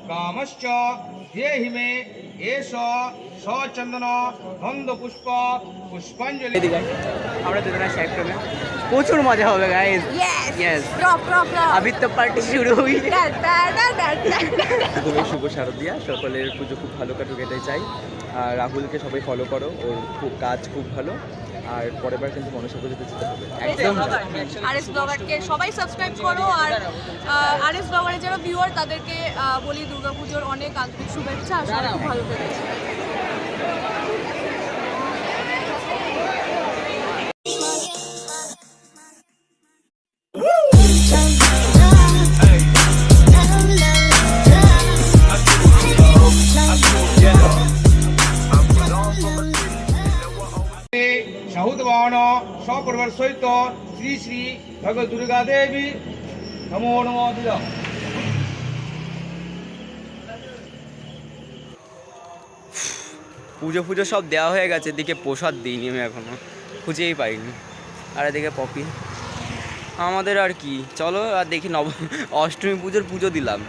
कामश्च देहि मे एष सचंदन गंध पुष्प पुष्पांजलि। আমরা দুজনে শেয়ার করবে প্রচুর মজা হবে গাইস। यस अभी तो पार्टी শুরু हुई है। তুমি শুভ শারদিয়া, সকলের পুজো খুব ভালো কাটুক এটাই চাই। আর রাহুলকে সবাই ফলো করো, ওর খুব কাজ খুব ভালো। আর পরের বার কিন্তু মনসা পুজোতে যেতে হবে একদম। আরএস ব্লগারকে সবাই সাবস্ক্রাইব করো। আর আরএস ব্লগারের যারা ভিউয়ার তাদেরকে বলি দুর্গাপুজোর অনেক আন্তরিক শুভেচ্ছা। সবাই খুব ভালো থেকো। साहुतवाहन सपर्वर सहित श्री श्री भगवत दुर्गा देवी नमो नमो दिदा। পুজো পুজো সব দেওয়া হয়ে গেছে, এদিকে প্রসাদ দিইনি আমি এখনও, খুঁজেই পাইনি। আর এদিকে পপি আমাদের আর কি, চলো আর দেখি। অষ্টমী পুজোর পুজো দিলাম,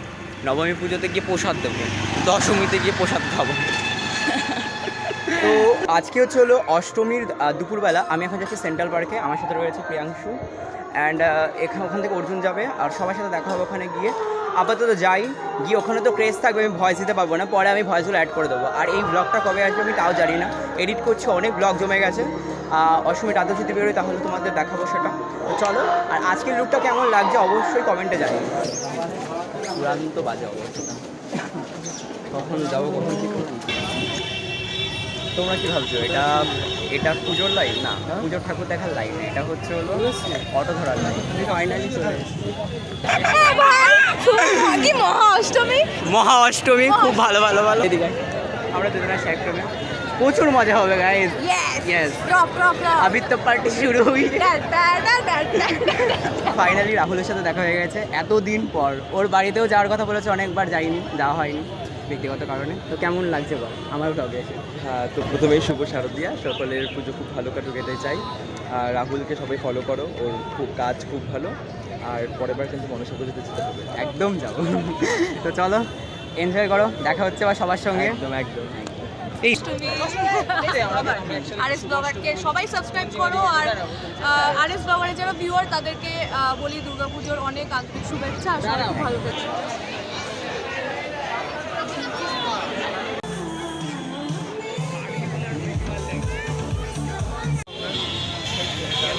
নবমী পুজোতে গিয়ে প্রসাদ দেবো, দশমীতে গিয়ে প্রসাদ খাবো। তো আজকে হচ্ছে হলো অষ্টমীর দুপুরবেলা। আমি এখন যাচ্ছি সেন্ট্রাল পার্কে, আমার সাথে রয়েছে প্রিয়াংশু অ্যান্ড ওখান থেকে অর্জুন যাবে। আর সবার সাথে দেখা হবে ওখানে গিয়ে। আপাতত যাই, গিয়ে ওখানে তো ক্রেজ থাকবে, আমি ভয়েস দিতে পারবো না, পরে আমি ভয়েসগুলো অ্যাড করে দেবো। আর এই ব্লগটা কবে আসবে আমি তাও জানি না, এডিট করছি, অনেক ব্লগ জমে গেছে। অষ্টমী রাতে যদি বেরোয় তাহলে তোমাদের দেখাবো সেটা। তো চলো, আর আজকের লুকটা কেমন লাগছে অবশ্যই কমেন্টে জানিও। চূড়ান্ত বাজে অবস্থা, কখন যাবো কখন কী করবো। তোমরা কি ভাবছো এটা পুজোর লাইন? না, পুজোর ঠাকুর দেখার লাইন, এটা হচ্ছে হলো অটো ধরার লাইন। ফাইনালি চলে এসেছি মহা অষ্টমী। খুব ভালো ভালো ভালো। এদিকে আমরা দুজনে শেয়ার করবে প্রচুর মজা হবে গাইস। यस अभी तो पार्टी শুরু हुई है। ফাইনালি রাহুলের সাথে দেখা হয়ে গেছে এতদিন পর। ওর বাড়িতেও যাওয়ার কথা বলেছে, অনেকবার যাইনি, যাওয়া হয়নি ব্যক্তিগত কারণে। তো কেমন লাগছে বল আমার ব্লগে এসে? হ্যাঁ, তো প্রথমেই শুভ শারদিয়া, সকলের পুজো খুব ভালো কাটুক এটাই চাই। আর রাহুলকে সবাই ফলো করো, ওর খুব কাজ খুব ভালো। আর পরের বার কিন্তু মনসা পুজোতে যেতে হবে একদম যাবো। তো চলো এনজয় করো, দেখা হচ্ছে আবার সবার সঙ্গে। একদম একদম। আরএস ব্লগারকে সবাই সাবস্ক্রাইব করো। আর আরএস ব্লগারের যারা ভিউয়ার তাদেরকে বলি দুর্গাপুজোর অনেক আন্তরিক শুভেচ্ছা। সবাই খুব ভালো থেকো।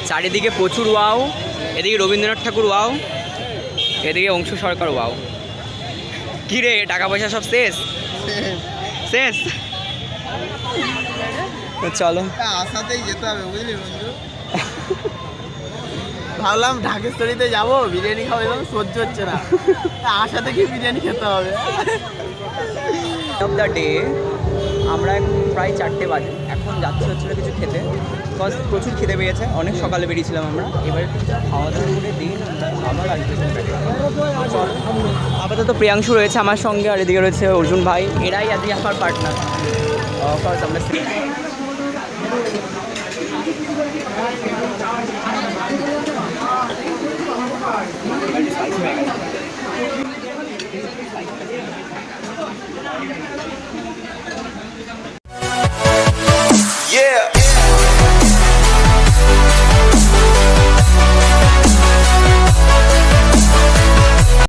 চারিদিকে প্রচুর ওয়াও, এদিকে রবীন্দ্রনাথ ঠাকুর ওয়াও, এদিকে অংশু সরকার ওয়াও। কী রে, টাকা পয়সা সব শেষ শেষ? তো চলো, আসাতেই যেতে হবে বুঝলি বন্ধু। ভাবলাম ঢাকেশ্বরীতে যাবো, বিরিয়ানি খাওয়াইলাম, সহ্য হচ্ছে না, আসাতে কি বিরিয়ানি খেতে হবে। অফ দ্য ডে আমরা এখন প্রায় 4টে বাজে, এখন যাচ্ছি হচ্ছিলো কিছু খেতে, বিকজ প্রচুর খেতে পেয়েছে, অনেক সকালে বেরিয়েছিলাম আমরা। এবারে খাওয়া দাওয়া করে দিন আবার আসবে। চল, আপাতত প্রিয়াংশু রয়েছে আমার সঙ্গে, আর এদিকে রয়েছে অর্জুন ভাই, এরাই আজকে আমার পার্টনার। অফকোর্স আমরা